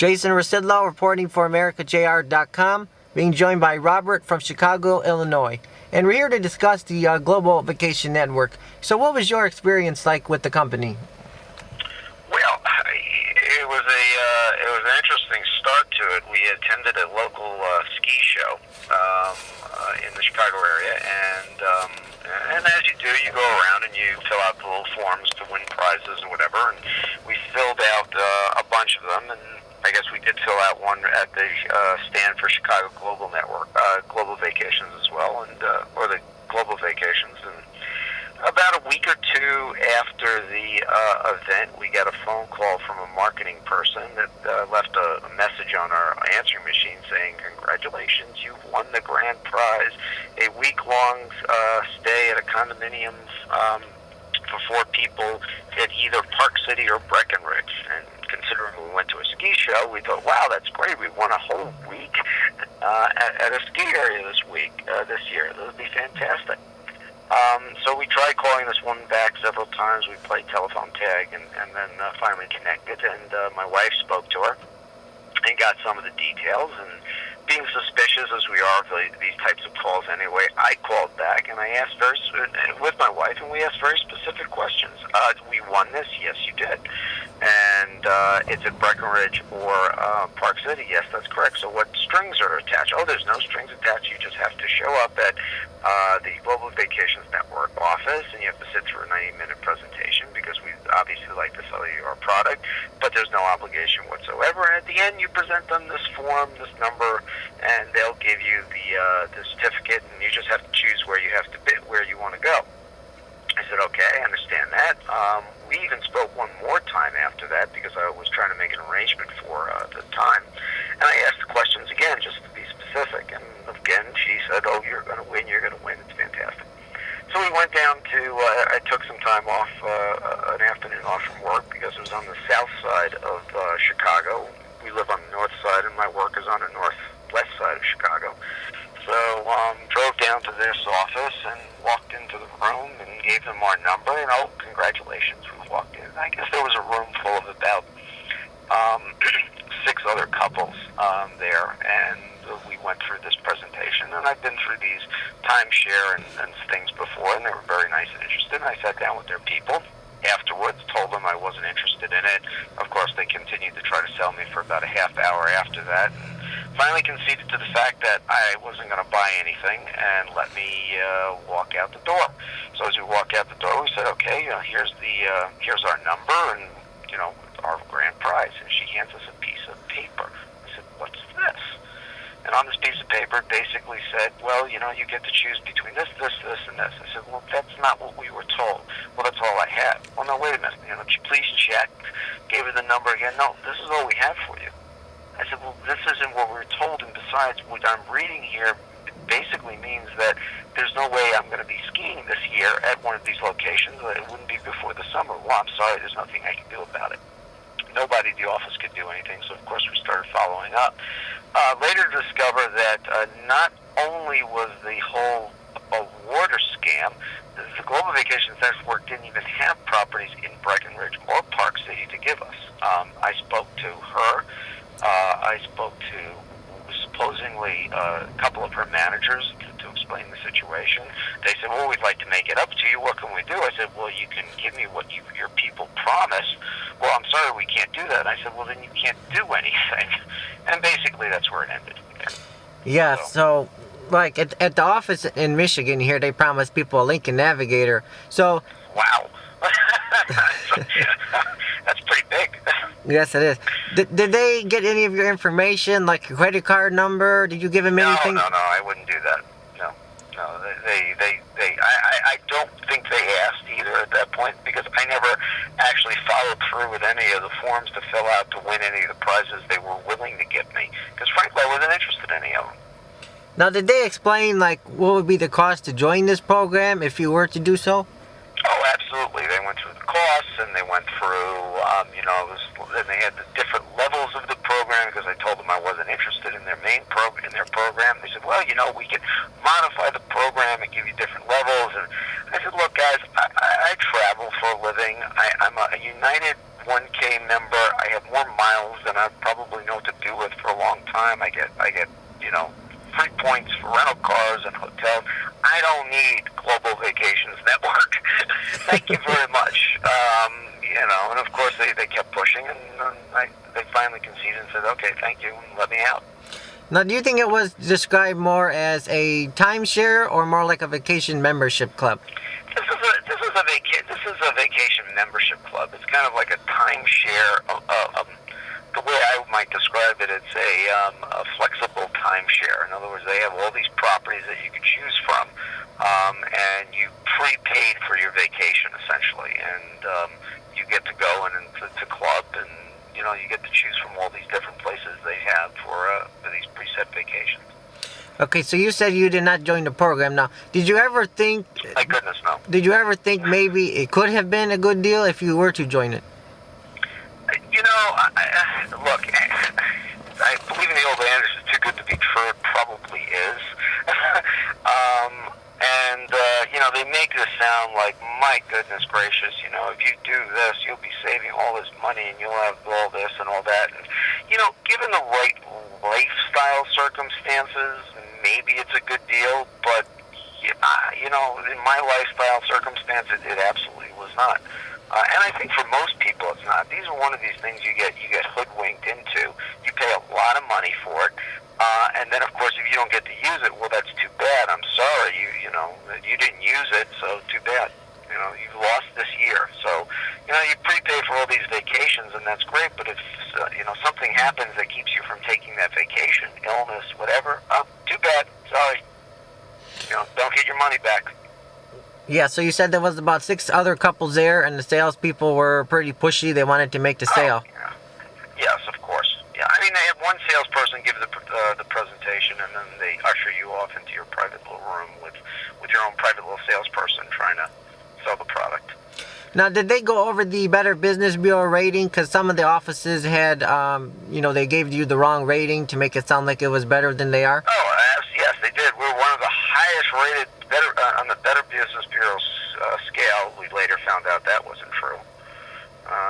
Jason Rzucidlo reporting for AmericaJR.com, being joined by Robert from Chicago, Illinois. And we're here to discuss the Global Vacation Network. So what was your experience like with the company? Well, it was an interesting start to it. We attended a local ski show in the Chicago area, and as you do, you go around and you fill out the little forms to win prizes and whatever. And we filled out a bunch of them, and I guess we did fill out one at the stand for Chicago Global Network, Global Vacations as well, and or the Global Vacations. And about a week or two after the event, we got a phone call from a marketing person that left a message on our answering machine saying, "Congratulations, you've won the grand prize, a week-long stay at a condominium for 4 people at either Park City or Breckenridge." And considering we went to a ski show, we thought, wow, that's great. We won a whole week at a ski area this year. That would be fantastic. So we tried calling this woman back several times. We played telephone tag and then finally connected. And my wife spoke to her and got some of the details. And being suspicious as we are of these types of calls anyway, I called back and I asked with my wife, and we asked very specific questions. We won this? Yes, you did. And it's at Breckenridge or Park City? Yes, that's correct. So what strings are attached? Oh, there's no strings attached. You just have to show up at the Global Vacations Network office, and you have to sit through a 90-minute presentation because we obviously like to sell you our product, but there's no obligation whatsoever. And at the end, you present them this form, this number, and they'll give you the certificate, and you just have to choose where you want to go. I said, okay, I understand that. We even spoke one more time after that because I was trying to make an arrangement for the time. And I asked the questions again just to be specific. And again, she said, oh, you're going to win, it's fantastic. So we went down to, I took some time off, an afternoon off from work because it was on the south side of Chicago. We live on the north side, and my work is on the northwest side of Chicago. So drove down to this office and walked into the room and gave them our number, and oh, congratulations, we walked in. I guess there was a room full of about 6 other couples there, and we went through this presentation. And I've been through these timeshare and things before, and they were very nice and interested. And I sat down with their people afterwards, told them I wasn't interested in it. Of course, they continued to try to sell me for about a half hour after that. Finally conceded to the fact that I wasn't going to buy anything and let me walk out the door. So as we walk out the door, we said, okay, here's our number and our grand prize. And she hands us a piece of paper. I said, what's this? And on this piece of paper, it basically said, well, you get to choose between this, and this. I said, well, that's not what we were told. Well, that's all I had. Well, no, wait a minute. Please check. Gave her the number again. No, this is all we have for you. I said, well, this isn't what we were told, and besides, what I'm reading here basically means that there's no way I'm going to be skiing this year at one of these locations. It wouldn't be before the summer. Well, I'm sorry, there's nothing I can do about it. Nobody at the office could do anything, so of course we started following up. Later discover that not only was the whole award a scam, the Global Vacations Network didn't even have properties in Breckenridge or Park City to give us. I spoke to her. I spoke to supposedly a couple of her managers to explain the situation. They said, well, we'd like to make it up to you. What can we do? I said, well, you can give me what your people promised. Well, I'm sorry, we can't do that. I said, well, then you can't do anything. And basically that's where it ended. Yeah, so like at the office in Michigan here, they promised people a Lincoln Navigator. So wow. That's pretty big. Yes, it is. Did they get any of your information, like your credit card number? Did you give them anything? No, I wouldn't do that. No, I don't think they asked either at that point because I never actually followed through with any of the forms to fill out to win any of the prizes they were willing to give me because frankly I wasn't interested in any of them. Now, did they explain like what would be the cost to join this program if you were to do so? Oh, absolutely. They went through the costs and they went through, and they had the different levels of the program because I told them I wasn't interested in their main program. They said, well, we can modify the program and give you different levels. And I said, look, guys, I travel for a living. I'm a United 1K member. I have more miles than I probably know what to do with for a long time. I get free points for rental cars and hotels. I don't need Global Vacations Network. Thank you very much. And of course they kept pushing, and they finally conceded and said, okay, thank you, and let me out. Now, do you think it was described more as a timeshare or more like a vacation membership club? This is a vacation membership club. It's kind of like a timeshare. The way I might describe it, it's a flexible timeshare. In other words, they have all these properties that you can choose from, and you prepaid for your vacation essentially, and you get to go to club, and you get to choose from all these different places they have for these preset vacations. Okay, so you said you did not join the program. Now, did you ever think? My goodness, no. Did you ever think maybe it could have been a good deal if you were to join it? Look, I believe in the old adage, it's too good to be true. It probably is. They make this sound like, my goodness gracious, if you do this, you'll be saving all this money and you'll have all this and all that. And, given the right lifestyle circumstances, maybe it's a good deal, but, in my lifestyle circumstance, it absolutely was not. And I think for most people it's not. These are one of these things you get hoodwinked into. You pay a lot of money for it, and then of course if you don't get to use it, well, that's too bad. I'm sorry, you didn't use it, so too bad. You've lost this year. So you prepay for all these vacations, and that's great. But if something happens that keeps you from taking that vacation, illness, whatever, too bad. Sorry. Don't get your money back. Yeah, so you said there was about 6 other couples there, and the salespeople were pretty pushy. They wanted to make the sale. Yeah. Yes, of course. Yeah, I mean, they have one salesperson give the presentation, and then they usher you off into your private little room with your own private little salesperson trying to sell the product. Now, did they go over the Better Business Bureau rating? Because some of the offices had, they gave you the wrong rating to make it sound like it was better than they are. Oh, yes, they did. We're one of the highest rated on the Better Business Bureau's scale. We later found out that wasn't true.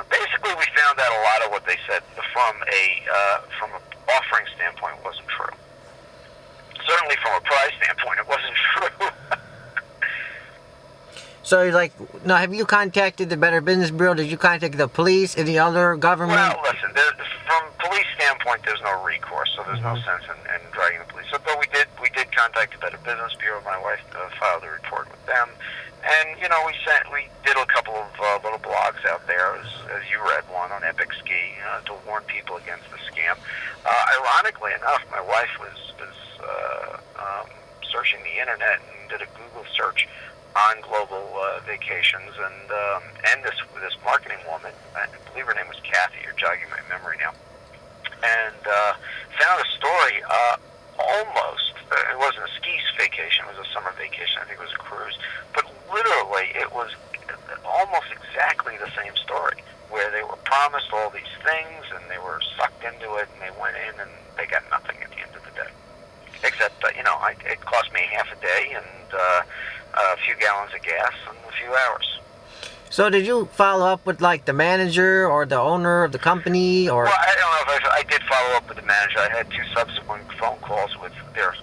Basically, we found out a lot of what they said from an offering standpoint wasn't true. Certainly from a price standpoint, it wasn't true. So, now, have you contacted the Better Business Bureau? Did you contact the police, any other government? Well, listen, from police standpoint, there's no recourse, so there's no sense in dragging the police. But we did contact the Better Business Bureau. My wife filed a report with them, and we did a couple of little blogs out there, as you read one on Epic Ski, to warn people against the scam. Ironically enough, my wife was searching the internet and did a Google search on Global Vacations, and this marketing woman, I believe her name was Kathy, you're jogging my memory now, and found a story, it wasn't a ski vacation, it was a summer vacation, I think it was a cruise, but literally it was almost exactly the same story, where they were promised all these things, and they were sucked into it, and they went in, and they got nothing at the end of the day. Except, it cost me half a day, and a few gallons of gas in a few hours. So did you follow up with the manager or the owner of the company, or? Well, I don't know if I did follow up with the manager. I had 2 subsequent phone calls with their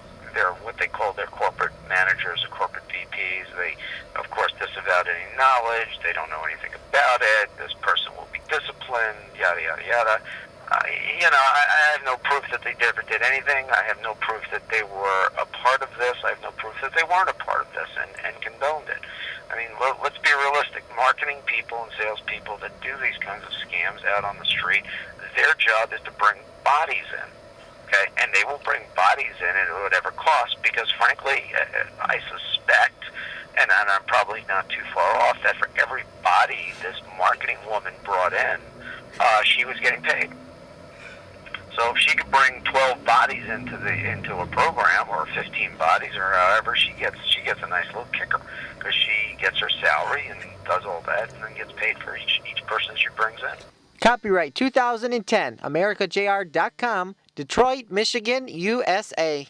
what they call their corporate managers or corporate VPs. They, of course, disavowed any knowledge. They don't know anything about it. This person will be disciplined. Yada yada yada. I have no proof that they ever did anything. I have no proof that they were a part of this. I have no proof that they weren't a part of this and condoned it. I mean, let's be realistic. Marketing people and salespeople that do these kinds of scams out on the street, their job is to bring bodies in, okay? And they will bring bodies in at whatever cost because, frankly, I suspect, and I'm probably not too far off, that for every body this marketing woman brought in, she was getting paid. So if she could bring 12 bodies into a program, or 15 bodies, or however, she gets a nice little kicker because she gets her salary and does all that, and then gets paid for each person she brings in. Copyright 2010, AmericaJR.com, Detroit, Michigan, USA.